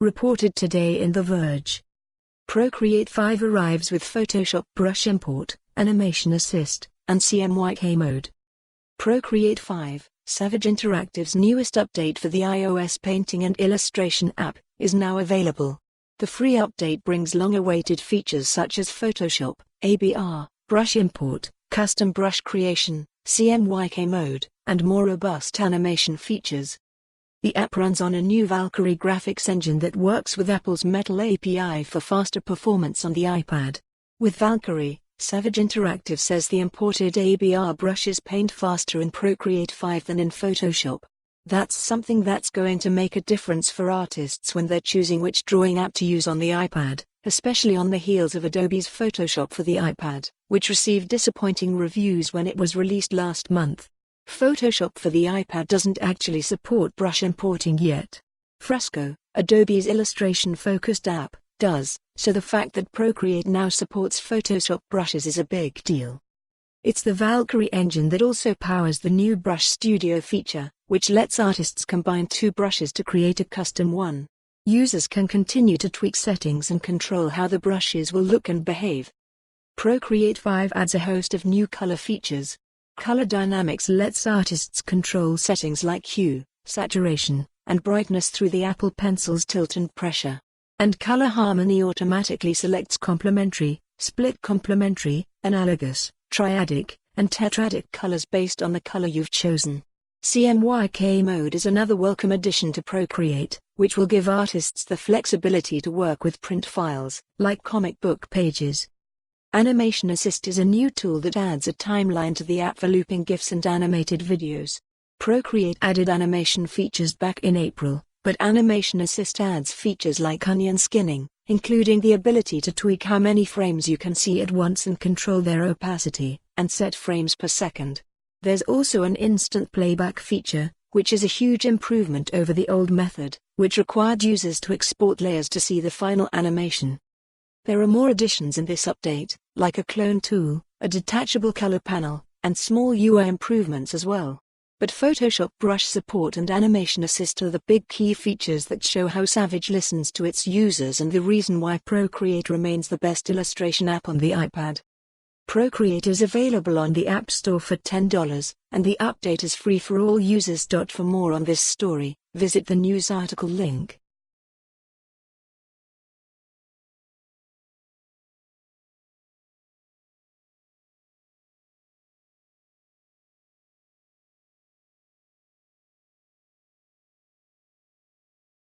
reported today in The Verge. Procreate 5 arrives with Photoshop brush import, animation assist, and CMYK mode. Procreate 5, Savage Interactive's newest update for the iOS painting and illustration app, is now available. The free update brings long-awaited features such as Photoshop, ABR, brush import, custom brush creation, CMYK mode, and more robust animation features. The app runs on a new Valkyrie graphics engine that works with Apple's Metal API for faster performance on the iPad. With Valkyrie, Savage Interactive says the imported ABR brushes paint faster in Procreate 5 than in Photoshop. That's something that's going to make a difference for artists when they're choosing which drawing app to use on the iPad, especially on the heels of Adobe's Photoshop for the iPad, which received disappointing reviews when it was released last month. Photoshop for the iPad doesn't actually support brush importing yet. Fresco, Adobe's illustration-focused app, does, so the fact that Procreate now supports Photoshop brushes is a big deal. It's the Valkyrie engine that also powers the new Brush Studio feature, which lets artists combine 2 brushes to create a custom one. Users can continue to tweak settings and control how the brushes will look and behave. Procreate 5 adds a host of new color features. Color Dynamics lets artists control settings like hue, saturation, and brightness through the Apple Pencil's tilt and pressure. And Color Harmony automatically selects complementary, split complementary, analogous, triadic, and tetradic colors based on the color you've chosen. CMYK mode is another welcome addition to Procreate, which will give artists the flexibility to work with print files, like comic book pages. Animation Assist is a new tool that adds a timeline to the app for looping GIFs and animated videos. Procreate added animation features back in April, but Animation Assist adds features like onion skinning, including the ability to tweak how many frames you can see at once and control their opacity, and set frames per second. There's also an instant playback feature, which is a huge improvement over the old method, which required users to export layers to see the final animation. There are more additions in this update, like a clone tool, a detachable color panel, and small UI improvements as well. But Photoshop brush support and Animation Assist are the big key features that show how Savage listens to its users and the reason why Procreate remains the best illustration app on the iPad. Procreate is available on the App Store for $10, and the update is free for all users. For more on this story, visit the news article link.